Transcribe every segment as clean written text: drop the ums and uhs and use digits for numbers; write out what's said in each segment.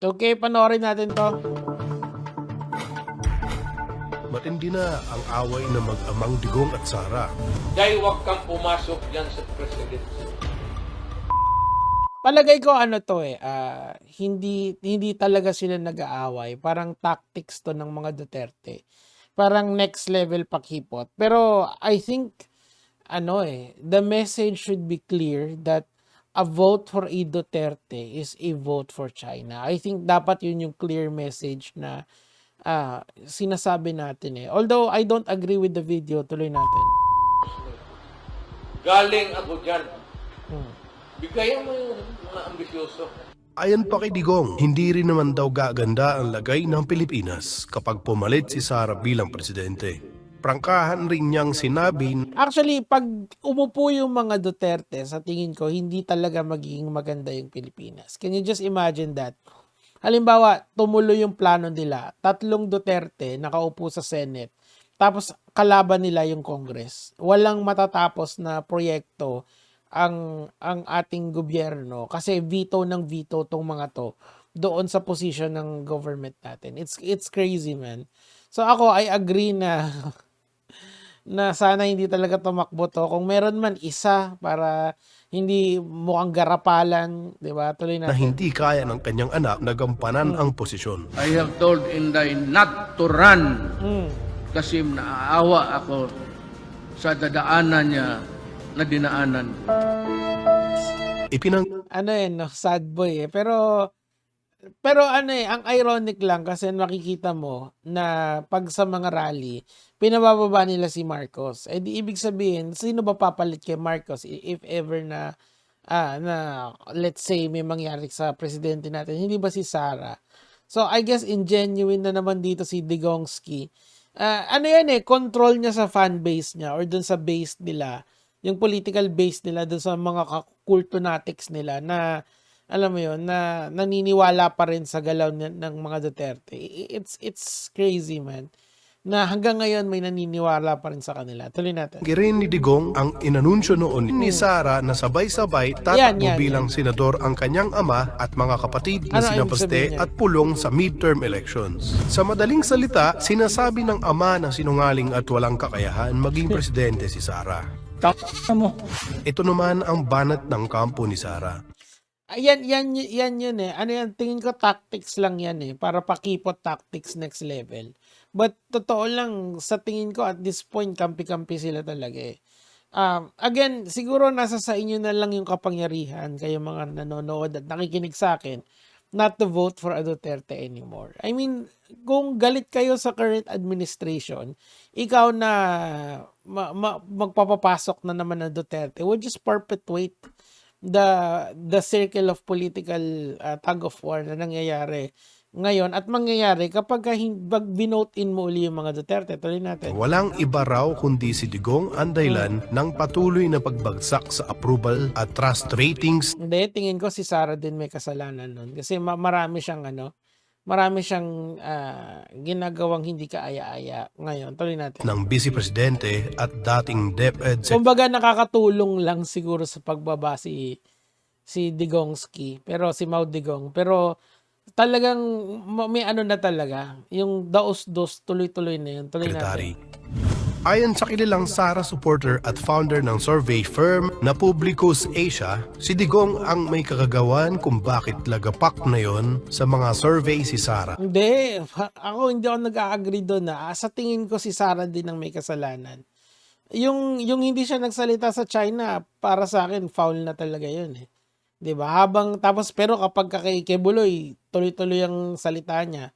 Okay, panoorin natin 'to. Matindi na ang away ng mag-amang Digong at Sara. Kaya huwag kang pumasok dyan sa presidency. Palagay ko ano 'to, hindi talaga sila nag-aaway, parang tactics 'to ng mga Duterte. Parang next level pakipot. Pero I think the message should be clear that a vote for a Duterte is a vote for China. I think dapat yun yung clear message na sinasabi natin. Although I don't agree with the video, tuloy natin. Galing ako dyan. Bigayan mo yung mga ambisyoso. Ayon pa kay Digong, hindi rin naman daw gaganda ang lagay ng Pilipinas kapag pumalit si Sara bilang presidente. Prangkahan rin niyang sinabi Actually, pag umupo yung mga Duterte, sa tingin ko, hindi talaga magiging maganda yung Pilipinas. Can you just imagine that? Halimbawa, tumuloy yung plano nila. 3 Duterte nakaupo sa Senate. Tapos kalaban nila yung Congress. Walang matatapos na proyekto ang ating gobyerno kasi veto tong mga to doon sa position ng government natin. It's crazy, man. So ako, I agree na na sana hindi talaga tumakbo to. Kung meron man isa para hindi mukhang garapalan, 'di ba? Tuloy na natin. hindi kaya ng kanyang anak na gampanan ang posisyon. I have told Inday not to run kasi naaawa ako sa dadaanan niya na dinaanan. Sad boy Pero ang ironic lang kasi makikita mo na pag sa mga rally, pinabababa nila si Marcos. Di ibig sabihin, sino ba papalit kay Marcos if ever na let's say may mangyari sa presidente natin, hindi ba si Sara? So I guess ingenuine na naman dito si Digongski. Control niya sa fan base niya or dun sa base nila, yung political base nila dun sa mga kultunatics nila na alam mo yon na naniniwala pa rin sa galaw ng mga Duterte. It's crazy, man. Na hanggang ngayon may naniniwala pa rin sa kanila. Tuloy natin. Girin ni Digong ang inanunsyo noon ni Sara na sabay-sabay tatakbo bilang senador ang kanyang ama at mga kapatid na sina Baste at Pulong sa midterm elections. Sa madaling salita, sinasabi ng ama na sinungaling at walang kakayahan maging presidente si Sara. Ito naman ang banat ng kampo ni Sara. Yan yun tingin ko tactics lang yan para pakipot tactics next level. But totoo lang, sa tingin ko at this point, kampi-kampi sila talaga Again, siguro nasa sa inyo na lang yung kapangyarihan, kayo mga nanonood at nakikinig sa akin, not to vote for a Duterte anymore. I mean, kung galit kayo sa current administration, ikaw na magpapapasok na naman ng Duterte, would just perpetuate the circle of political tug of war na nangyayari ngayon at mangyayari kapag binote in mo uli yung mga Duterte. Tuloy natin. Walang iba raw kundi si Digong ang dahilan ng patuloy na pagbagsak sa approval at trust ratings. Hindi, tingin ko si Sara din may kasalanan nun kasi marami siyang ginagawang hindi kaaya-aya ngayon. Tuloy natin. Ng Vice Presidente at dating DepEd Kumbaga nakakatulong lang siguro sa pagbaba si Digongski, pero si Mao Digong. Pero talagang may na talaga. Yung daos-dos, tuloy-tuloy na yun. Tuloy natin. Ayon sa kilalang Sara supporter at founder ng survey firm na Publicus Asia, si Digong ang may kakagawan kung bakit lagapak na yon sa mga survey si Sara. Hindi ako nag-a-agree doon Sa tingin ko si Sara din ang may kasalanan. Yung hindi siya nagsalita sa China, para sa akin foul na talaga yun 'Di ba? Pero kapag kay Buloy, tuloy-tuloy ang salita niya.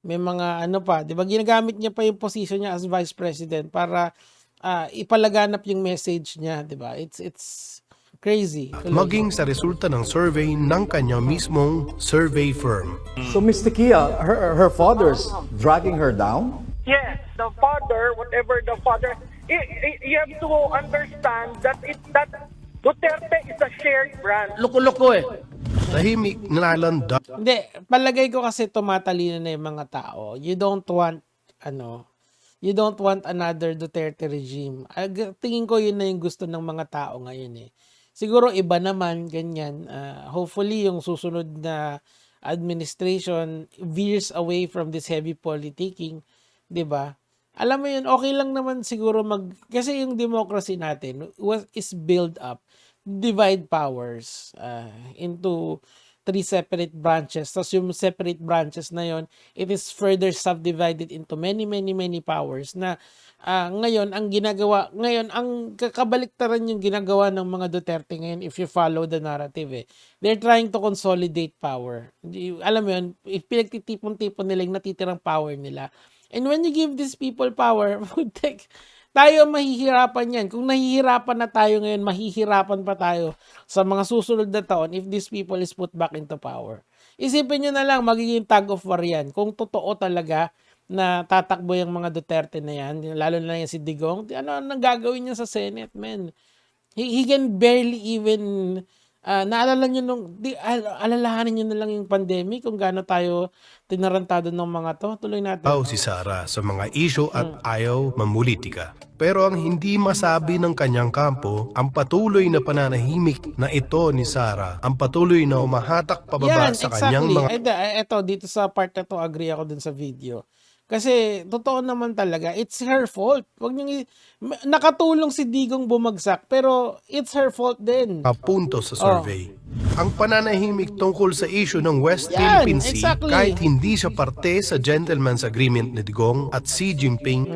May mga 'di ba? Ginagamit niya pa yung position niya as vice president para ipalaganap yung message niya, 'di ba? It's crazy. Maging sa resulta ng survey ng kanya mismong survey firm. So Ms. Tikia, her father's dragging her down? Yes, the father, whatever the father, you have to understand that Duterte is a shared brand. Loko-loko Tahimik nalanda. Hindi, palagay ko kasi tumatalino na yung mga tao. You don't want another Duterte regime. Tingin ko yun na yung gusto ng mga tao ngayon Siguro iba naman, ganyan. Hopefully yung susunod na administration veers away from this heavy politicking, 'di ba? Alam mo yun, okay lang naman siguro kasi yung democracy natin is built up, divide powers into three separate branches. Tapos yung separate branches na yon, it is further subdivided into many, many, many powers na ngayon, ang kakabaliktaran yung ginagawa ng mga Duterte ngayon if you follow the narrative. They're trying to consolidate power. Alam mo yun, pinagtitipon-tipon nila yung natitirang power nila. And when you give these people power, tayo mahihirapan yan. Kung nahihirapan na tayo ngayon, mahihirapan pa tayo sa mga susunod na taon if these people is put back into power. Isipin nyo na lang, magiging tug of war yan. Kung totoo talaga na tatakbo yung mga Duterte na yan, lalo na yan si Digong, ano ang gagawin niya sa Senate, man? He can barely even... naalala nyo alalahanin nyo na lang yung pandemic kung gaano tayo tinarantado ng mga to. Tuloy natin. Si Sara sa mga issue at ayaw mamulitika. Pero ang hindi masabi ng kanyang kampo, ang patuloy na pananahimik na ito ni Sara, ang patuloy na umahatak pababa sa kanyang mga... Ito, dito sa part na to, agree ako dun sa video. Kasi, totoo naman talaga, it's her fault. Wag niyong nakatulong si Digong bumagsak, pero it's her fault din. Punto sa survey. Ang pananahimik tungkol sa issue ng West Philippine Sea, kahit hindi siya parte sa gentleman's agreement ni Digong at Xi Jinping.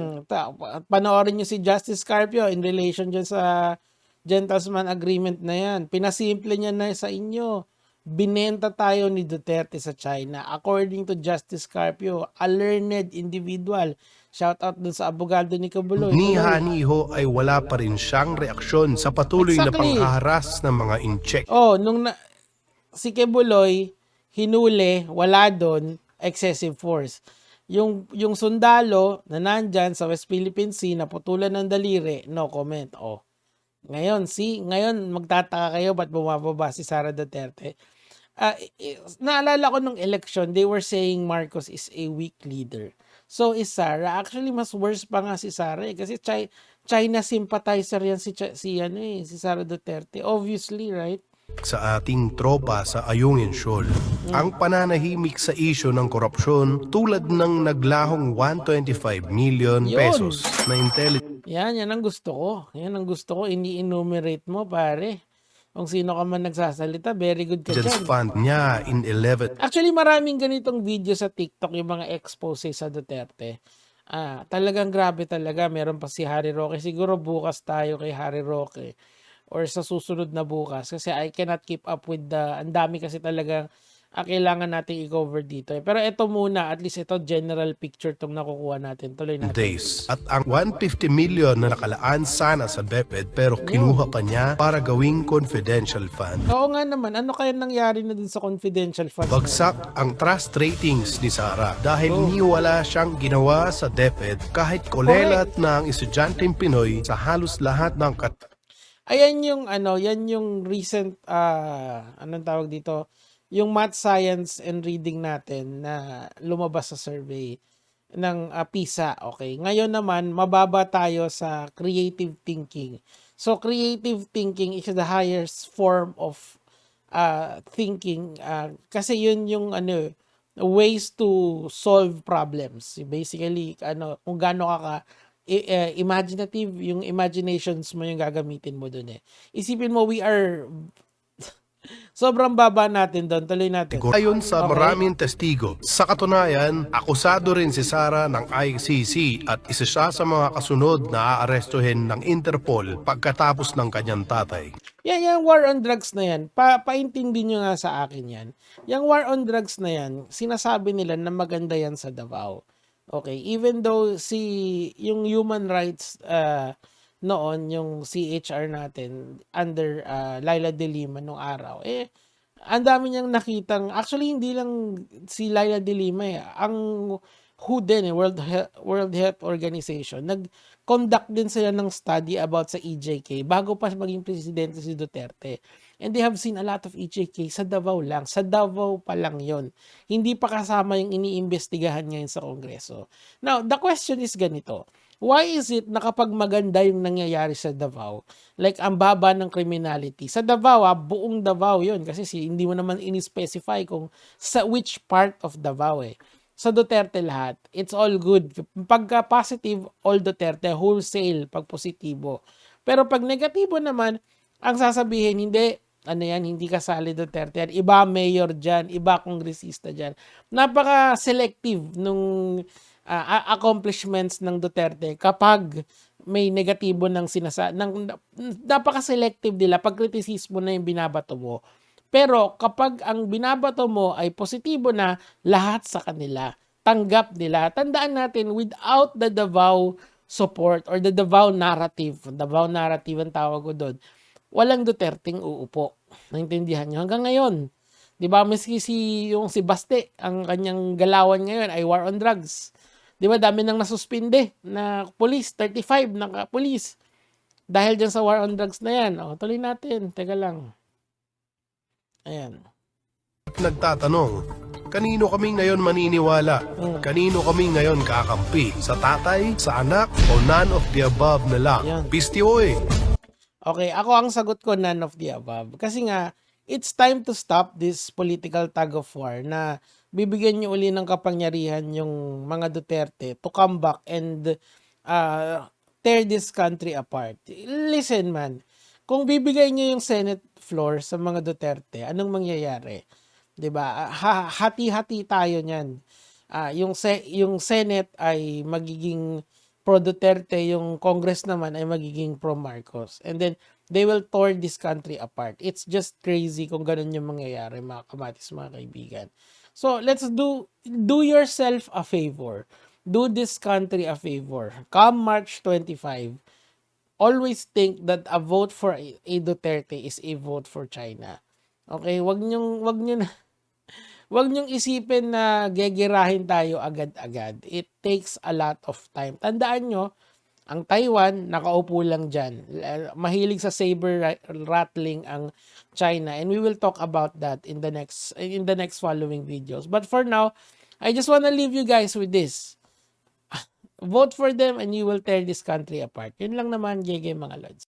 Panoorin niyo si Justice Carpio in relation dyan sa gentleman agreement na yan. Pinasimple niya na sa inyo. Binenta tayo ni Duterte sa China. According to Justice Carpio, a learned individual. Shout out dun sa abogado ni Quebuloy. Ni Haniho ay wala pa rin siyang reaksyon sa patuloy na pangharas ng mga incheck. Si Quebuloy, hinuli, wala doon, excessive force. Yung sundalo na nandyan sa West Philippine Sea, naputulan ng daliri, no comment. Ngayon magtataka kayo ba't bumababa si Sara Duterte. Naalala ko nung election, they were saying Marcos is a weak leader. So is Sara. Actually, mas worse pa nga si Sara kasi China sympathizer yan si Sara Duterte. Obviously, right? Sa ating tropa sa Ayungin Shoal. Ang pananahimik sa isyu ng korupsyon tulad ng naglahong 125 million pesos na intelligence. Yan ang gusto ko. Ini-enumerate mo, pare. Kung sino ka man nagsasalita, very good ka dyan. Fund niya in 11. Actually, maraming ganitong video sa TikTok, yung mga expose sa Duterte. Talagang grabe talaga. Meron pa si Harry Roque. Siguro bukas tayo kay Harry Roque. Or sa susunod na bukas. Kasi I cannot keep up with ang dami kasi talagang kailangan natin i-cover dito. Pero ito muna, at least ito general picture tong nakukuha natin. Tuloy natin. Days. At ang 150 million na nakalaan sana sa DepEd pero kinuha pa niya para gawing confidential fund. Oo nga naman. Ano kaya nangyari na dun sa confidential fund? Bagsak ang trust ratings ni Sara dahil wala siyang ginawa sa DepEd kahit kolelat na ang estudyanteng Pinoy sa halos lahat ng Ayan yung recent anong tawag dito? Yung math, science, and reading natin na lumabas sa survey ng PISA. Okay. Ngayon naman, mababa tayo sa creative thinking. So, creative thinking is the highest form of thinking. Kasi yun yung ways to solve problems. Basically, kung gaano ka imaginative, yung imaginations mo yung gagamitin mo dun Isipin mo, we are... Sobrang baba natin doon. Tuloy natin. Ayon sa maraming testigo, sa katunayan, akusado rin si Sara ng ICC at isa siya sa mga kasunod na aarestuhin ng Interpol pagkatapos ng kanyang tatay. Yung war on drugs na yan, paintindi nyo nga sa akin yan. Yung war on drugs na yan, sinasabi nila na maganda yan sa Davao. Okay, even though yung human rights noon, yung CHR natin under Laila De Lima nung araw, ang dami niyang nakitang, actually hindi lang si Laila De Lima ang WHO din, World Health Organization, nag-conduct din sila ng study about sa EJK bago pa maging presidente si Duterte. And they have seen a lot of EJK sa Davao lang. Sa Davao pa lang yon. Hindi pa kasama yung iniimbestigahan ngayon sa Kongreso. Now, the question is ganito. Why is it na kapag maganda yung nangyayari sa Davao, like ang baba ng criminality, sa Davao, buong Davao yon kasi hindi mo naman ini-specify kung sa which part of Davao eh. Sa Duterte lahat, it's all good. Pagka positive, all Duterte, wholesale, pag positibo. Pero pag negatibo naman, ang sasabihin, hindi, hindi kasali Duterte yan. Iba mayor dyan, iba kongresista dyan. Napaka-selective nung accomplishments ng Duterte kapag may negatibo ng napaka-selective nila pag kritisismo na yung binabato mo. Pero kapag ang binabato mo ay positibo na, lahat sa kanila, tanggap nila. Tandaan natin, without the Davao support or the Davao narrative ang tawag ko doon, walang Duterteng uupo. Naintindihan nyo? Hanggang ngayon, di ba, miski si Baste, ang kanyang galawan ngayon ay war on drugs. Di ba, dami nang nasuspinde na police, 35 na police. Dahil dyan sa war on drugs na yan. O, tuloy natin. Teka lang. Ayan. Nagtatanong, kanino kami ngayon maniniwala? Kanino kami ngayon kakampi? Sa tatay, sa anak, o none of the above na lang? Yan. Pistioy! Okay, ako ang sagot ko, none of the above. Kasi nga, it's time to stop this political tug of war na bibigyan nyo uli ng kapangyarihan yung mga Duterte to come back and tear this country apart. Listen man, kung bibigay nyo yung Senate floor sa mga Duterte, anong mangyayari? 'Di ba? Hati-hati tayo niyan. Yung Senate ay magiging pro Duterte, yung Congress naman ay magiging pro Marcos. And then they will tear this country apart. It's just crazy kung ganun yung mangyayari, mga kamatis, mga kaibigan. So let's do yourself a favor. Do this country a favor. Come March 25, always think that a vote for a Duterte is a vote for China. Okay, wag niyong isipin na gegerahin tayo agad-agad. It takes a lot of time. Tandaan nyo, ang Taiwan, nakaupo lang dyan. Mahilig sa saber rattling ang China. And we will talk about that in the next following videos. But for now, I just want to leave you guys with this. Vote for them and you will tear this country apart. Yun lang naman, GG mga lods.